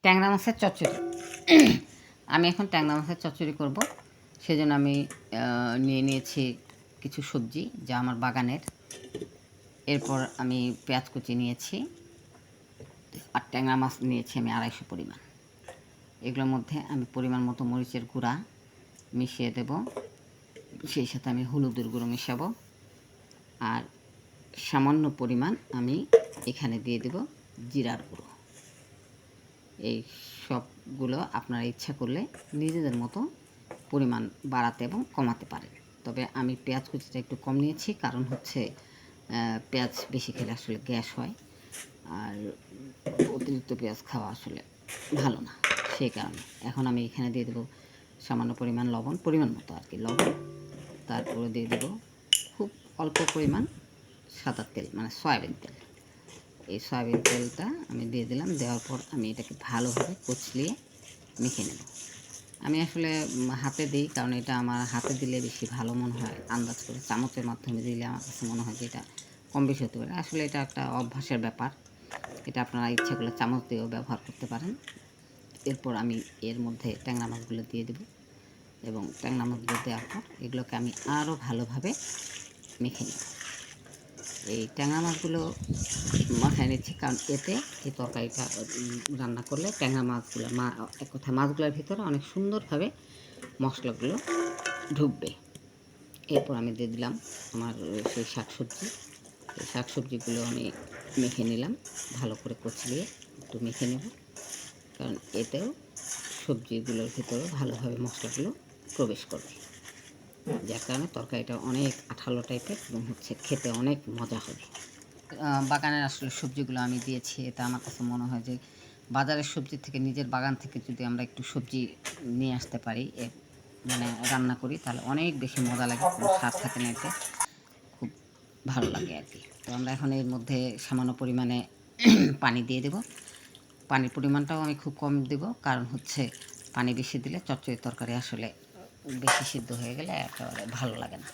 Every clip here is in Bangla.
ট্যাংরা মাছের চচ্চড়ি। আমি এখন ট্যাংরা মাছের চচ্চড়ি করব। সেজন্য আমি নিয়ে নিয়েছি কিছু সবজি যা আমার বাগানের। এরপর আমি পেঁয়াজ কুচি নিয়েছি আর ট্যাংরা মাছ নিয়েছি আমি 250 পরিমাণ। এগুলোর মধ্যে আমি পরিমাণ মতো মরিচের গুঁড়া মিশিয়ে দেব, সেই সাথে আমি হলুদের গুঁড়ো মেশাবো আর সামান্য পরিমাণ আমি এখানে দিয়ে দেব জিরার গুঁড়ো। এই সবগুলো আপনারা ইচ্ছা করলে নিজেদের মতো পরিমাণ বাড়াতে এবং কমাতে পারেন। তবে আমি পেঁয়াজ কুচিটা একটু কম নিয়েছি, কারণ হচ্ছে পেঁয়াজ বেশি খেলে আসলে গ্যাস হয়, আর অতিরিক্ত পেঁয়াজ খাওয়া আসলে ভালো না, সেই কারণে। এখন আমি এখানে দিয়ে দেবো সামান্য পরিমাণ লবণ, পরিমাণ মতো আর কি লবণ। তারপরে দিয়ে দেবো খুব অল্প পরিমাণ সাদা তেল, মানে সয়াবিন তেল। এই সয়াবিন তেলটা আমি দিয়ে দিলাম। দেওয়ার পর আমি এটাকে ভালোভাবে কুচলিয়ে মেখে নেব। আমি আসলে হাতে দিই, কারণ এটা আমার হাতে দিলে বেশি ভালো মনে হয়। আন্দাজ করে চামচের মাধ্যমে দিলে আমার কাছে মনে হয় যে এটা কম বেশি হতে পারে। আসলে এটা একটা অভ্যাসের ব্যাপার। এটা আপনারা ইচ্ছা করলে চামচ দিয়েও ব্যবহার করতে পারেন। এরপর আমি এর মধ্যে ট্যাংরা মাছগুলো দিয়ে দেব, এবং ট্যাংরা মাছগুলো দেওয়ার পর এগুলোকে আমি আরও ভালোভাবে মেখে নেব। এই ট্যাংরা মাছগুলো মাথায় নিচ্ছি, কারণ এতে এই তরকারিটা রান্না করলে ট্যাংরা মাছগুলো এক কথায় মাছগুলোর ভিতরে অনেক সুন্দরভাবে মশলাগুলো ঢুকবে। এরপর আমি দিয়ে দিলাম আমার সেই শাকসবজি। এই শাকসবজিগুলো আমি মেখে নিলাম, ভালো করে কচলিয়ে একটু মেখে নেব, কারণ এতেও সবজিগুলোর ভিতরেও ভালোভাবে মশলাগুলো প্রবেশ করবে, যার কারণে তরকারিটা অনেক আঠালো টাইপের এবং হচ্ছে খেতে অনেক মজা হবে। বাগানের আসলে সবজিগুলো আমি দিয়েছি, এটা আমার কাছে মনে হয় যে বাজারের সবজির থেকে নিজের বাগান থেকে যদি আমরা একটু সবজি নিয়ে আসতে পারি, মানে রান্না করি, তাহলে অনেক বেশি মজা লাগে, কোনো স্বাদ থাকে না, এতে খুব ভালো লাগে আর কি। তো আমরা এখন এর মধ্যে সামান্য পরিমাণে পানি দিয়ে দেব। পানির পরিমাণটাও আমি খুব কম দেব, কারণ হচ্ছে পানি বেশি দিলে চচ্চড়ি তরকারি আসলে বেশি সিদ্ধ হয়ে গেলে একেবারে ভালো লাগে না।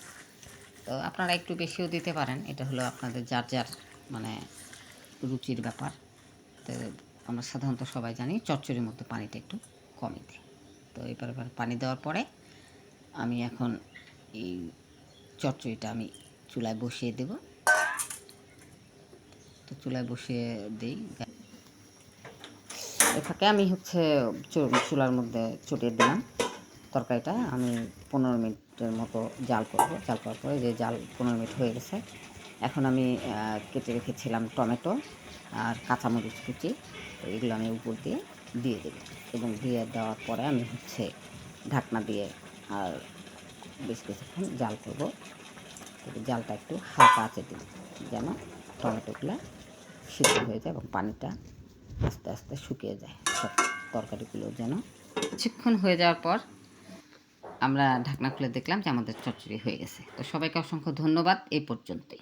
তো আপনারা একটু বেশিও দিতে পারেন, এটা হলো আপনাদের যার যার মানে রুচির ব্যাপার। তো আমরা সাধারণত সবাই জানি চচ্চড়ির মধ্যে পানিটা একটু কমই দেয়। তো এবার পানি দেওয়ার পরে আমি এখন এই চচ্চড়িটা আমি চুলায় বসিয়ে দেব। তো চুলায় বসিয়ে দিই। এ ফাঁকে আমি হচ্ছে চুলার মধ্যে চটিয়ে দিলাম তরকারিটা। আমি 15 মিনিটের মতো জাল করব। জাল করার পরে যে জাল 15 মিনিট হয়ে গেছে, এখন আমি কেটে রেখেছিলাম টমেটো আর কাঁচামরিচ কুচি, তো এগুলো আমি উপর দিয়ে দেব, এবং দিয়ে দেওয়ার পরে আমি হচ্ছে ঢাকনা দিয়ে আর বেশ কিছুক্ষণ জাল করব। তবে জালটা একটু হালকা আঁচে দিই, যেন টমেটোগুলো সিদ্ধ হয়ে যায় এবং পানিটা আস্তে আস্তে শুকিয়ে যায়, সব তরকারিগুলো যেন। কিছুক্ষণ হয়ে যাওয়ার পর আমরা ঢাকনা খুলে দেখলাম যে আমাদের চচ্চড়ি হয়ে গেছে। তো সবাইকে অসংখ্য ধন্যবাদ, এই পর্যন্তই।